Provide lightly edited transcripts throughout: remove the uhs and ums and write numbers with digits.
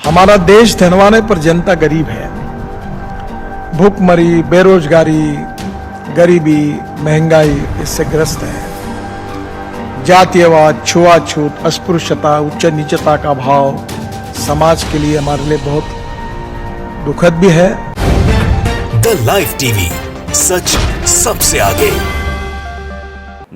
हमारा देश धनवाने पर जनता गरीब है। भूखमरी, बेरोजगारी, गरीबी, महंगाई इससे ग्रस्त है। जातीयवाद, छुआछूत, अस्पृश्यता, उच्च नीचता का भाव समाज के लिए हमारे लिए बहुत दुखद भी है। द लाइव टीवी, सच सबसे आगे।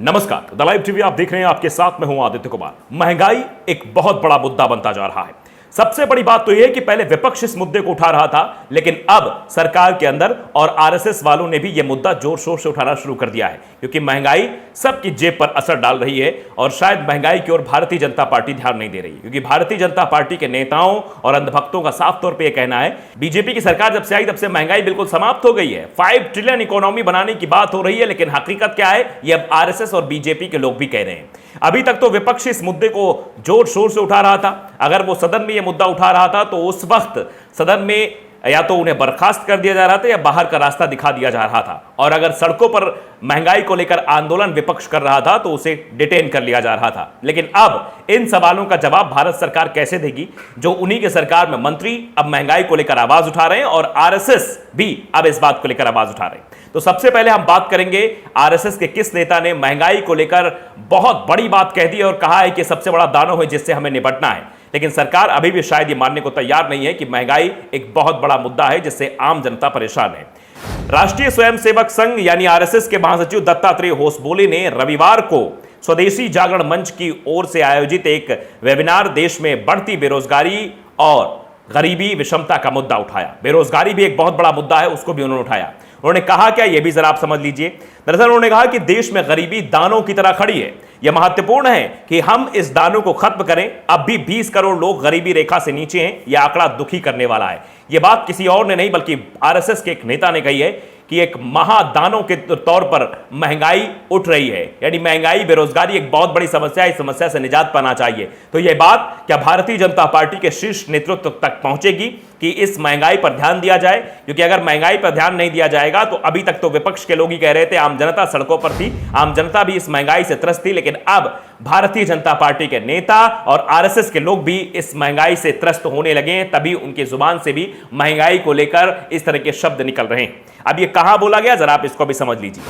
नमस्कार, द लाइव टीवी आप देख रहे हैं, आपके साथ में हूं आदित्य कुमार। महंगाई एक बहुत बड़ा मुद्दा बनता जा रहा है। सबसे बड़ी बात तो यह है कि पहले विपक्ष इस मुद्दे को उठा रहा था, लेकिन अब सरकार के अंदर और आरएसएस वालों ने भी यह मुद्दा जोर शोर से उठाना शुरू कर दिया है, क्योंकि महंगाई सबकी जेब पर असर डाल रही है और शायद महंगाई की ओर भारतीय जनता पार्टी ध्यान नहीं दे रही है, क्योंकि भारतीय जनता पार्टी के नेताओं और अंधभक्तों का साफ तौर पर यह कहना है, बीजेपी की सरकार जब से आई तब से महंगाई बिल्कुल समाप्त हो गई है। 5 ट्रिलियन इकोनॉमी बनाने की बात हो रही है, लेकिन हकीकत क्या है यह अब आरएसएस और बीजेपी के लोग भी कह रहे हैं। अभी तक तो विपक्ष इस मुद्दे को जोर शोर से उठा रहा था। अगर वो सदन में यह मुद्दा उठा रहा था तो उस वक्त सदन में या तो उन्हें बर्खास्त कर दिया जा रहा था या बाहर का रास्ता दिखा दिया जा रहा था, और अगर सड़कों पर महंगाई को लेकर आंदोलन विपक्ष कर रहा था तो उसे डिटेन कर लिया जा रहा था। लेकिन अब इन सवालों का जवाब भारत सरकार कैसे देगी, जो उन्हीं के सरकार में मंत्री अब महंगाई को लेकर आवाज उठा रहे हैं और आरएसएस भी अब इस बात को लेकर आवाज उठा रहे हैं। तो सबसे पहले हम बात करेंगे आरएसएस के किस नेता ने महंगाई को लेकर बहुत बड़ी बात कह दी है और कहा है कि सबसे बड़ा दानव है जिससे हमें निपटना है। लेकिन सरकार अभी भी शायद ये मानने को तैयार नहीं है कि महंगाई एक बहुत बड़ा मुद्दा है जिससे आम जनता परेशान है। राष्ट्रीय स्वयंसेवक संघ यानी आरएसएस के महासचिव दत्तात्रेय होसबोले ने रविवार को स्वदेशी जागरण मंच की ओर से आयोजित एक वेबिनार देश में बढ़ती बेरोजगारी और गरीबी विषमता का मुद्दा उठाया। बेरोजगारी भी एक बहुत बड़ा मुद्दा है, उसको भी उन्होंने उठाया। उन्होंने कहा क्या, यह भी जरा आप समझ लीजिए। दरअसल उन्होंने कहा कि देश में गरीबी दानों की तरह खड़ी है। यह महत्वपूर्ण है कि हम इस दानों को खत्म करें। अब भी 20 करोड़ लोग गरीबी रेखा से नीचे हैं। यह आंकड़ा दुखी करने वाला है। यह बात किसी और ने नहीं बल्कि आरएसएस के एक नेता ने कही है कि एक महादानों के तौर पर महंगाई उठ रही है, यानी महंगाई, बेरोजगारी एक बहुत बड़ी समस्या है। इस समस्या से निजात पाना चाहिए। तो यह बात क्या भारतीय जनता पार्टी के शीर्ष नेतृत्व तक पहुंचेगी कि इस महंगाई पर ध्यान दिया जाए? क्योंकि अगर महंगाई पर ध्यान नहीं दिया जाएगा तो अभी तक तो विपक्ष के लोग ही कह रहे थे, आम जनता सड़कों पर थी, आम जनता भी इस महंगाई से त्रस्त थी, लेकिन अब भारतीय जनता पार्टी के नेता और आरएसएस के लोग भी इस महंगाई से त्रस्त होने लगे हैं। तभी उनकी जुबान से भी महंगाई को लेकर इस तरह के शब्द निकल रहे हैं। अब ये कहां बोला गया, जरा आप इसको भी समझ लीजिए।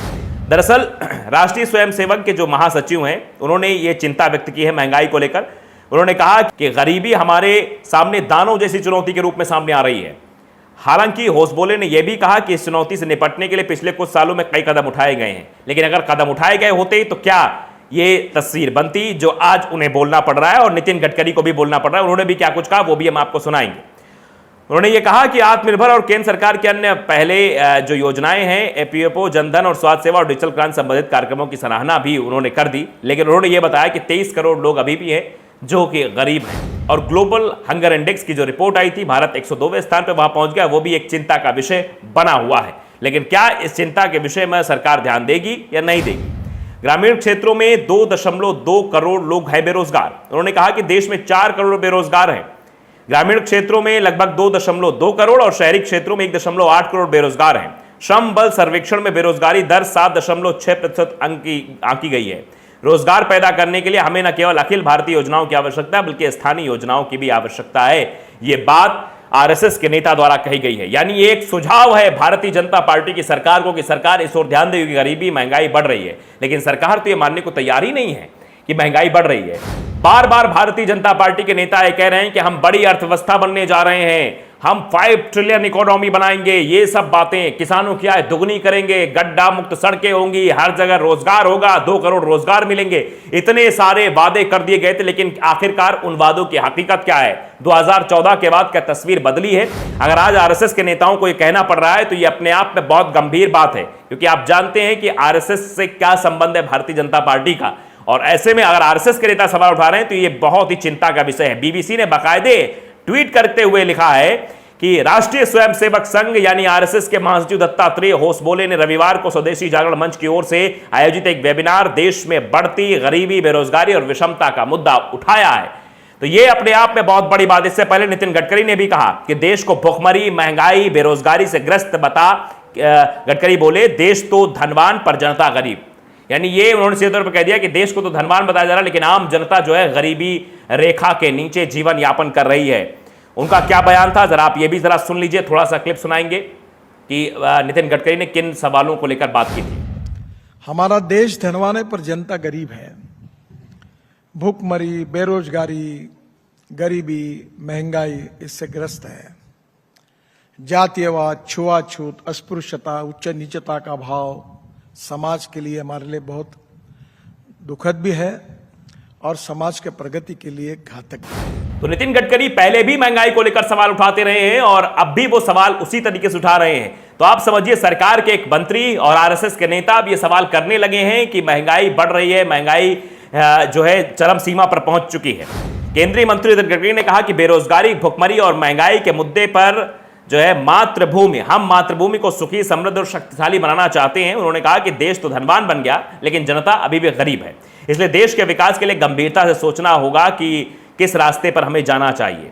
दरअसल राष्ट्रीय स्वयंसेवक के जो महासचिव हैं, उन्होंने ये चिंता व्यक्त की है महंगाई को लेकर। उन्होंने कहा कि गरीबी हमारे सामने दानों जैसी चुनौती के रूप में सामने आ रही है। हालांकि होसबोले ने यह भी कहा कि इस चुनौती से निपटने के लिए पिछले कुछ सालों में कई कदम उठाए गए हैं, लेकिन अगर कदम उठाए गए होते तो क्या ये तस्वीर बनती जो आज उन्हें बोलना पड़ रहा है और नितिन गडकरी को भी बोलना पड़ रहा है। उन्होंने भी क्या कुछ कहा वो भी हम आपको सुनाएंगे। उन्होंने ये कहा कि आत्मनिर्भर और केंद्र सरकार के अन्य पहले जो योजनाएं हैं, एपीएफओ, जनधन और स्वास्थ्य सेवा और डिजिटल क्रांति संबंधित कार्यक्रमों की सराहना भी उन्होंने कर दी। लेकिन उन्होंने ये बताया कि 23 करोड़ लोग अभी भी हैं जो कि गरीब हैं, और ग्लोबल हंगर इंडेक्स की जो रिपोर्ट आई थी, भारत 102वें स्थान पर वहां पहुंच गया। वो भी एक चिंता का विषय बना हुआ है। लेकिन क्या इस चिंता के विषय में सरकार ध्यान देगी या नहीं देगी? ग्रामीण क्षेत्रों में 2.2 करोड़ लोग हैं बेरोजगार। उन्होंने कहा कि देश में 4 करोड़ बेरोजगार हैं। ग्रामीण क्षेत्रों में लगभग 2.2 करोड़ और शहरी क्षेत्रों में 1.8 करोड़ बेरोजगार हैं। श्रम बल सर्वेक्षण में बेरोजगारी दर 7.6% आंकी गई है। रोजगार पैदा करने के लिए हमें न केवल अखिल भारतीय योजनाओं की आवश्यकता है, बल्कि स्थानीय योजनाओं की भी आवश्यकता है। यह बात आरएसएस के नेता द्वारा कही गई है। यानी ये एक सुझाव है भारतीय जनता पार्टी की सरकार को कि सरकार इस ओर ध्यान देगी। गरीबी, महंगाई बढ़ रही है, लेकिन सरकार तो यह मानने को तैयार ही नहीं है कि महंगाई बढ़ रही है। बार बार भारतीय जनता पार्टी के नेता ये कह रहे हैं कि हम बड़ी अर्थव्यवस्था बनने जा रहे हैं, हम 5 ट्रिलियन इकोनॉमी बनाएंगे। ये सब बातें किसानों की आय दुगनी करेंगे, गड्ढा मुक्त सड़कें होंगी, हर जगह रोजगार होगा, 2 करोड़ रोजगार मिलेंगे। इतने सारे वादे कर दिए गए थे, लेकिन आखिरकार उन वादों की हकीकत क्या है? 2014 के बाद क्या तस्वीर बदली है? अगर आज आरएसएस के नेताओं को यह कहना पड़ रहा है तो यह अपने आप में बहुत गंभीर बात है, क्योंकि आप जानते हैं कि आरएसएस से क्या संबंध है भारतीय जनता पार्टी का। और ऐसे में अगर आरएसएस के नेता सवाल उठा रहे हैं तो यह बहुत ही चिंता का विषय है। बीबीसी ने बाकायदे ट्वीट करते हुए लिखा है कि राष्ट्रीय स्वयंसेवक संघ यानी आरएसएस के महासचिव दत्तात्रेय होसबोले ने रविवार को स्वदेशी जागरण मंच की ओर से आयोजित एक वेबिनार देश में बढ़ती गरीबी, बेरोजगारी और विषमता का मुद्दा उठाया है। तो यह अपने आप में बहुत बड़ी बात। इससे पहले नितिन गडकरी ने भी कहा कि देश को भुखमरी, महंगाई, बेरोजगारी से ग्रस्त बता। गडकरी बोले, देश तो धनवान पर जनता गरीब। यानी ये उन्होंने सीधे तौर पर कह दिया कि देश को तो धनवान बताया जा रहा है, लेकिन आम जनता जो है गरीबी रेखा के नीचे जीवन यापन कर रही है। उनका क्या बयान था, जरा आप ये भी जरा सुन लीजिए। थोड़ा सा क्लिप सुनाएंगे कि नितिन गडकरी ने किन सवालों को लेकर बात की थी। हमारा देश धनवान है पर जनता गरीब है। भूखमरी, बेरोजगारी, गरीबी, महंगाई इससे ग्रस्त है। जातीयवाद, छुआछूत, अस्पृश्यता, उच्च नीचता का भाव समाज के लिए हमारे लिए बहुत दुखद भी है और समाज के प्रगति के लिए घातक भी है। तो नितिन गडकरी पहले भी महंगाई को लेकर सवाल उठाते रहे हैं और अब भी वो सवाल उसी तरीके से उठा रहे हैं। तो आप समझिए सरकार के एक मंत्री और आरएसएस के नेता अब ये सवाल करने लगे हैं कि महंगाई बढ़ रही है, महंगाई जो है चरम सीमा पर पहुंच चुकी है। केंद्रीय मंत्री नितिन गडकरी ने कहा कि बेरोजगारी, भुखमरी और महंगाई के मुद्दे पर जो है हम मातृभूमि को सुखी, समृद्ध और शक्तिशाली बनाना चाहते हैं। उन्होंने कहा कि देश तो धनवान बन गया लेकिन जनता अभी भी गरीब है, इसलिए देश के विकास के लिए गंभीरता से सोचना होगा कि किस रास्ते पर हमें जाना चाहिए।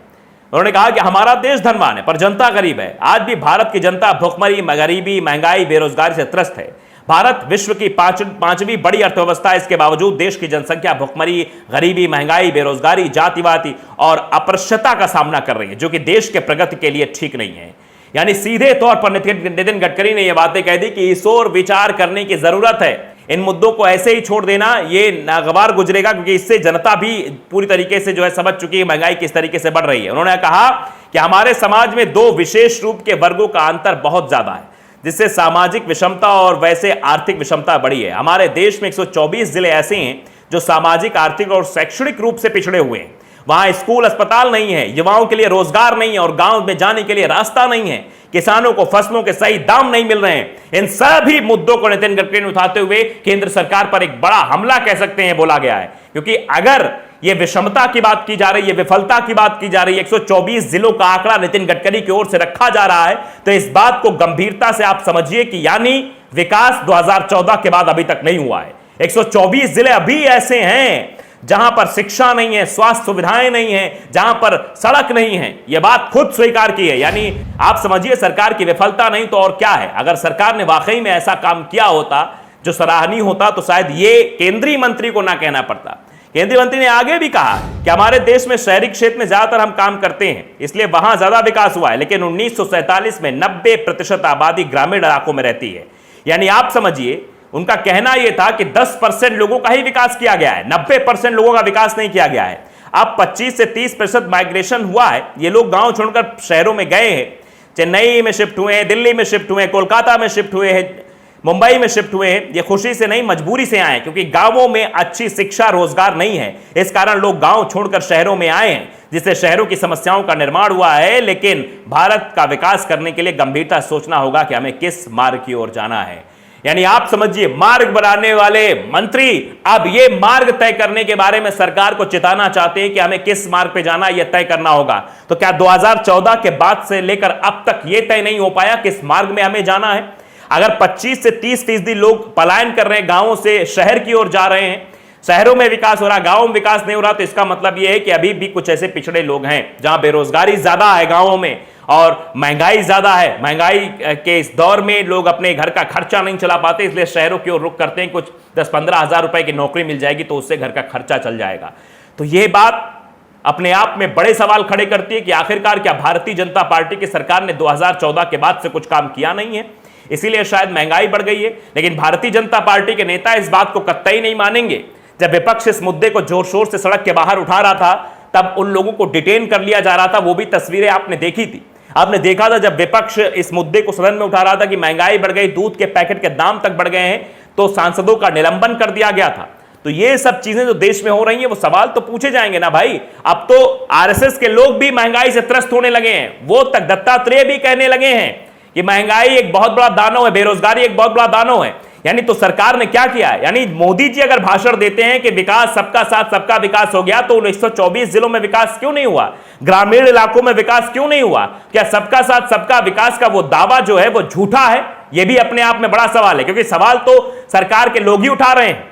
उन्होंने कहा कि हमारा देश धनवान है पर जनता गरीब है। आज भी भारत की जनता भुखमरी, गरीबी, महंगाई, बेरोजगारी से त्रस्त है। भारत विश्व की पांचवी बड़ी अर्थव्यवस्था है, इसके बावजूद देश की जनसंख्या भुखमरी, गरीबी, महंगाई, बेरोजगारी, जातिवादी और अपृश्यता का सामना कर रही है, जो कि देश के प्रगति के लिए ठीक नहीं है। यानी सीधे तौर पर नितिन गडकरी ने यह बातें कह दी कि इस ओर विचार करने की जरूरत है। इन मुद्दों को ऐसे ही छोड़ देना ये नागवार गुजरेगा, क्योंकि इससे जनता भी पूरी तरीके से जो है समझ चुकी है महंगाई किस तरीके से बढ़ रही है। उन्होंने कहा कि हमारे समाज में दो विशेष रूप के वर्गों का अंतर बहुत ज्यादा है, जिससे सामाजिक विषमता और वैसे आर्थिक विषमता बढ़ी है। हमारे देश में 124 जिले ऐसे हैं जो सामाजिक, आर्थिक और शैक्षणिक रूप से पिछड़े हुए हैं। वहां स्कूल, अस्पताल नहीं है, युवाओं के लिए रोजगार नहीं है और गांव में जाने के लिए रास्ता नहीं है। किसानों को फसलों के सही दाम नहीं मिल रहे हैं। इन सभी मुद्दों को नितिन गडकरी ने उठाते हुए केंद्र सरकार पर एक बड़ा हमला कह सकते हैं बोला गया है, क्योंकि अगर यह विषमता की बात की जा रही है, विफलता की बात की जा रही है, 124 जिलों का आंकड़ा नितिन गडकरी की ओर से रखा जा रहा है, तो इस बात को गंभीरता से आप समझिए कि यानी विकास 2014 के बाद अभी तक नहीं हुआ है। 124 जिले अभी ऐसे हैं जहां पर शिक्षा नहीं है, स्वास्थ्य सुविधाएं नहीं है, जहां पर सड़क नहीं है। यह बात खुद स्वीकार की है। यानी आप समझिए सरकार की विफलता नहीं तो और क्या है। अगर सरकार ने वाकई में ऐसा काम किया होता जो सराहनीय होता तो शायद ये केंद्रीय मंत्री को ना कहना पड़ता। केंद्रीय मंत्री ने आगे भी कहा कि हमारे देश में शहरी क्षेत्र में ज्यादातर हम काम करते हैं, इसलिए वहां ज्यादा विकास हुआ है, लेकिन 1947 में 90% आबादी ग्रामीण इलाकों में रहती है। यानी आप समझिए उनका कहना यह था कि 10% लोगों का ही विकास किया गया है, 90% लोगों का विकास नहीं किया गया है। अब 25 से 30% माइग्रेशन हुआ है। ये लोग गांव छोड़कर शहरों में गए हैं, चेन्नई में शिफ्ट हुए हैं, दिल्ली में शिफ्ट हुए हैं, कोलकाता में शिफ्ट हुए हैं, मुंबई में शिफ्ट हुए हैं। ये खुशी से नहीं, मजबूरी से आए, क्योंकि गांवों में अच्छी शिक्षा, रोजगार नहीं है। इस कारण लोग गांव छोड़कर शहरों में आए हैं, जिससे शहरों की समस्याओं का निर्माण हुआ है। लेकिन भारत का विकास करने के लिए गंभीरता सोचना होगा कि हमें किस मार्ग की ओर जाना है। यानी आप समझिए मार्ग बनाने वाले मंत्री अब ये मार्ग तय करने के बारे में सरकार को चिताना चाहते हैं कि हमें किस मार्ग पे जाना, यह तय करना होगा। तो क्या 2014 के बाद से लेकर अब तक यह तय नहीं हो पाया किस मार्ग में हमें जाना है? अगर 25 से 30% लोग पलायन कर रहे हैं, गांवों से शहर की ओर जा रहे हैं, शहरों में विकास हो रहा, गांवों में विकास नहीं हो रहा, तो इसका मतलब यह है कि अभी भी कुछ ऐसे पिछड़े लोग हैं जहां बेरोजगारी ज्यादा है गांवों में और महंगाई ज्यादा है। महंगाई के इस दौर में लोग अपने घर का खर्चा नहीं चला पाते, इसलिए शहरों की ओर रुख करते हैं। कुछ 10-15 हजार रुपए की नौकरी मिल जाएगी तो उससे घर का खर्चा चल जाएगा। तो यह बात अपने आप में बड़े सवाल खड़े करती है कि आखिरकार क्या भारतीय जनता पार्टी की सरकार ने 2014 के बाद से कुछ काम किया नहीं है, इसीलिए शायद महंगाई बढ़ गई है। लेकिन भारतीय जनता पार्टी के नेता इस बात को कतई नहीं मानेंगे। जब विपक्ष इस मुद्दे को जोर शोर से सड़क के बाहर उठा रहा था, तब उन लोगों को डिटेन कर लिया जा रहा था। वो भी तस्वीरें आपने देखी थी। आपने देखा था जब विपक्ष इस मुद्दे को सदन में उठा रहा था कि महंगाई बढ़ गई, दूध के पैकेट के दाम तक बढ़ गए हैं, तो सांसदों का निलंबन कर दिया गया था। तो ये सब चीजें जो देश में हो रही हैं, वो सवाल तो पूछे जाएंगे ना भाई। अब तो आरएसएस के लोग भी महंगाई से त्रस्त होने लगे हैं। वो तक दत्तात्रेय भी कहने लगे हैं कि महंगाई एक बहुत बड़ा दानव है, बेरोजगारी एक बहुत बड़ा दानव है। यानी तो सरकार ने क्या किया है? यानी मोदी जी अगर भाषण देते हैं कि विकास सबका साथ सबका विकास हो गया, तो 124 जिलों में विकास क्यों नहीं हुआ? ग्रामीण इलाकों में विकास क्यों नहीं हुआ? क्या सबका साथ सबका विकास का वो दावा जो है वो झूठा है? यह भी अपने आप में बड़ा सवाल है, क्योंकि सवाल तो सरकार के लोग ही उठा रहे हैं,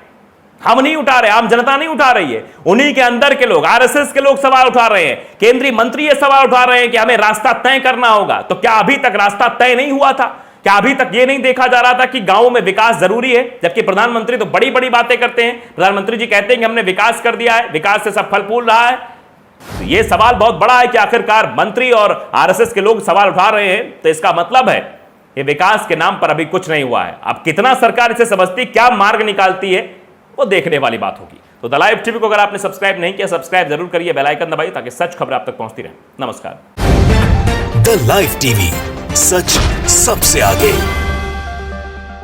हम नहीं उठा रहे, आम जनता नहीं उठा रही है। उन्हीं के अंदर के लोग, आरएसएस के लोग सवाल उठा रहे हैं। केंद्रीय मंत्री ये सवाल उठा रहे हैं कि हमें रास्ता तय करना होगा। तो क्या अभी तक रास्ता तय नहीं हुआ था? क्या अभी तक ये नहीं देखा जा रहा था कि गांवों में विकास जरूरी है? जबकि प्रधानमंत्री तो बड़ी बड़ी बातें करते हैं। प्रधानमंत्री जी कहते हैं कि हमने विकास कर दिया है, विकास से सब फल फूल रहा है, तो ये सवाल बहुत बड़ा है कि आखिरकार मंत्री और आरएसएस के लोग सवाल उठा रहे हैं, तो इसका मतलब है ये विकास के नाम पर अभी कुछ नहीं हुआ है। अब कितना सरकार इसे समझती, क्या मार्ग निकालती है, वो देखने वाली बात होगी। तो द लाइव टीवी को अगर आपने सब्सक्राइब नहीं किया, सब्सक्राइब जरूर करिए, बेल आइकन दबाइए ताकि सच खबर आप तक पहुंचती रहे। नमस्कार। द लाइव टीवी, सच सबसे आगे।